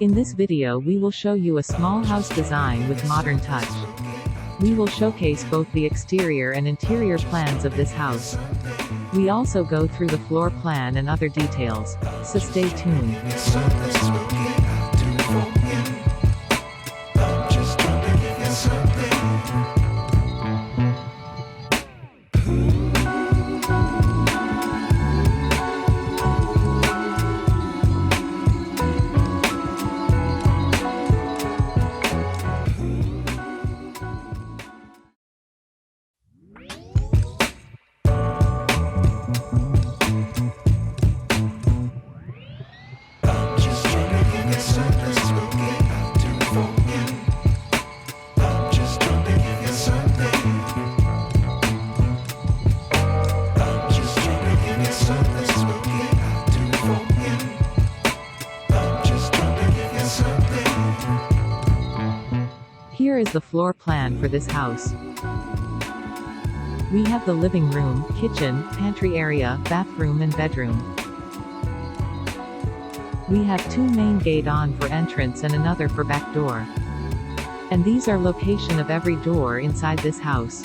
In this video we will show you a small house design with modern touch. We will showcase both the exterior and interior plans of this house. We also go through the floor plan and other details, so stay tuned. Here is the floor plan for this house. We have the living room, kitchen, pantry area, bathroom and bedroom. We have two main gate on for entrance and another for back door. And these are location of every door inside this house.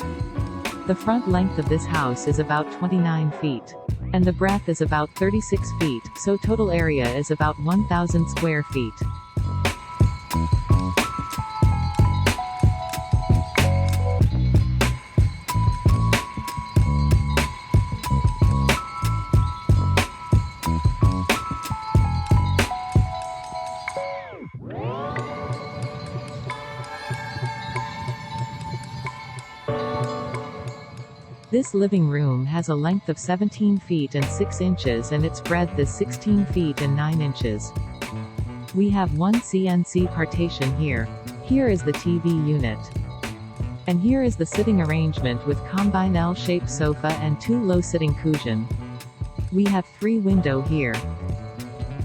The front length of this house is about 29 feet. And the breadth is about 36 feet, so total area is about 1,000 square feet. This living room has a length of 17 feet and 6 inches and its breadth is 16 feet and 9 inches. We have one CNC partition here. Here is the TV unit. And here is the sitting arrangement with combine L-shaped sofa and 2 low-sitting cushion. We have 3 window here.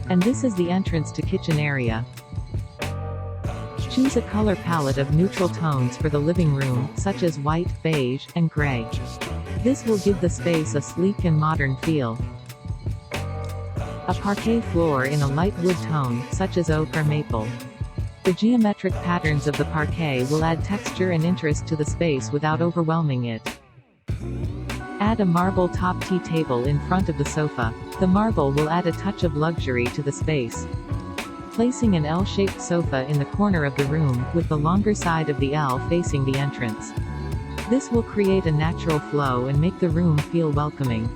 And this is the entrance to kitchen area. Choose a color palette of neutral tones for the living room, such as white, beige, and gray. This will give the space a sleek and modern feel. A parquet floor in a light wood tone, such as oak or maple. The geometric patterns of the parquet will add texture and interest to the space without overwhelming it. Add a marble top tea table in front of the sofa. The marble will add a touch of luxury to the space. Placing an L-shaped sofa in the corner of the room, with the longer side of the L facing the entrance. This will create a natural flow and make the room feel welcoming.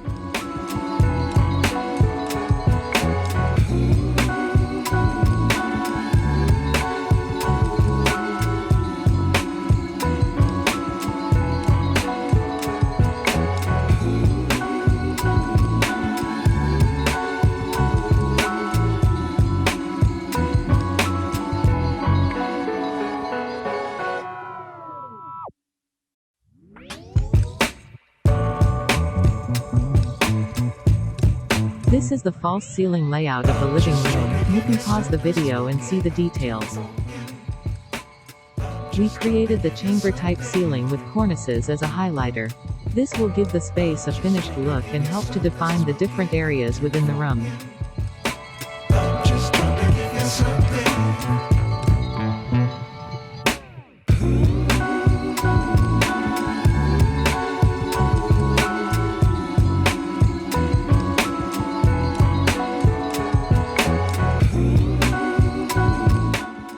This is the false ceiling layout of the living room. You can pause the video and see the details. We created the chamber-type ceiling with cornices as a highlighter. This will give the space a finished look and help to define the different areas within the room.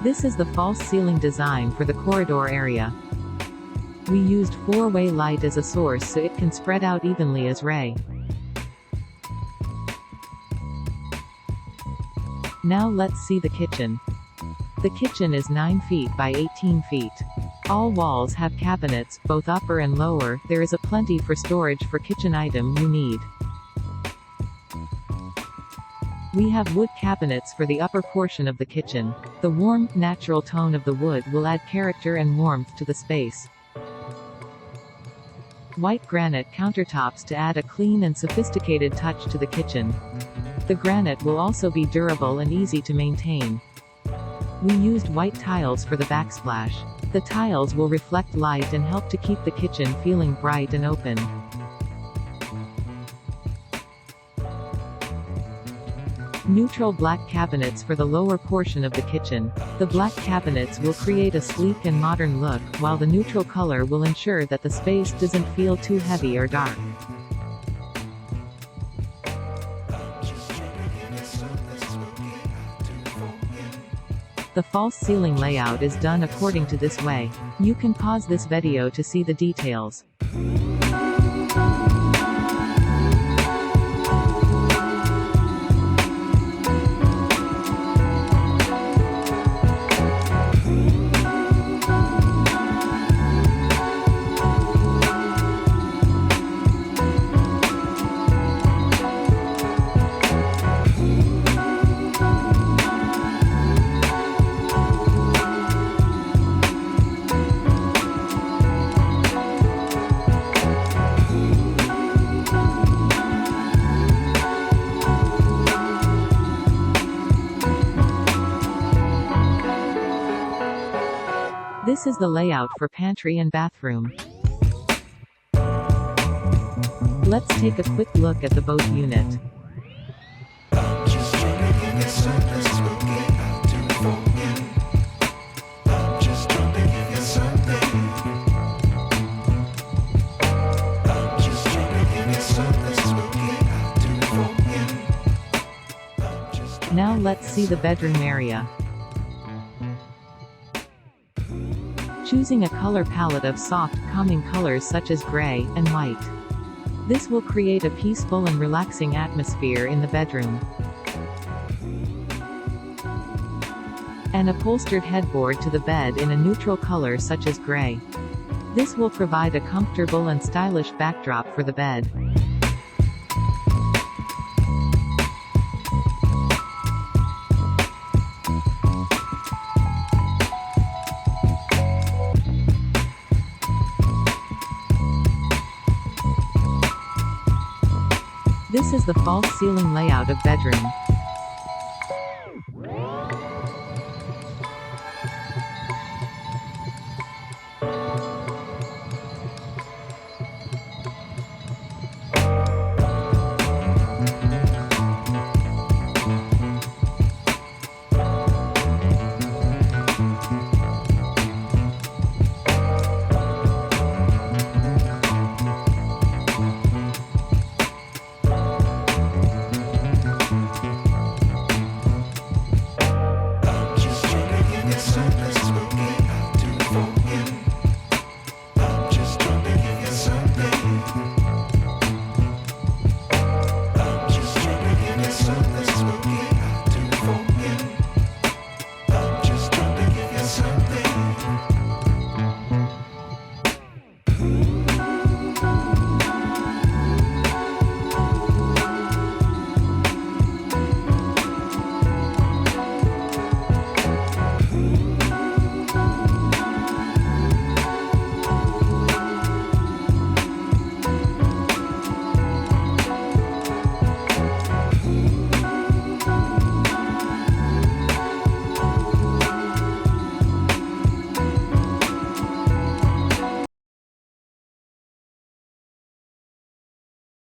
This is the false ceiling design for the corridor area. We used 4-way light as a source so it can spread out evenly as ray. Now let's see the kitchen. The kitchen is 9 feet by 18 feet. All walls have cabinets, both upper and lower. There is a plenty for storage for kitchen item you need. We have wood cabinets for the upper portion of the kitchen. The warm, natural tone of the wood will add character and warmth to the space. White granite countertops to add a clean and sophisticated touch to the kitchen. The granite will also be durable and easy to maintain. We used white tiles for the backsplash. The tiles will reflect light and help to keep the kitchen feeling bright and open. Neutral black cabinets for the lower portion of the kitchen. The black cabinets will create a sleek and modern look, while the neutral color will ensure that the space doesn't feel too heavy or dark. The false ceiling layout is done according to this way. You can pause this video to see the details. This is the layout for pantry and bathroom. Let's take a quick look at the both unit. Now let's see the bedroom area. Choosing a color palette of soft, calming colors such as gray and white. This will create a peaceful and relaxing atmosphere in the bedroom. An upholstered headboard to the bed in a neutral color such as gray. This will provide a comfortable and stylish backdrop for the bed. This is the false ceiling layout of bedroom.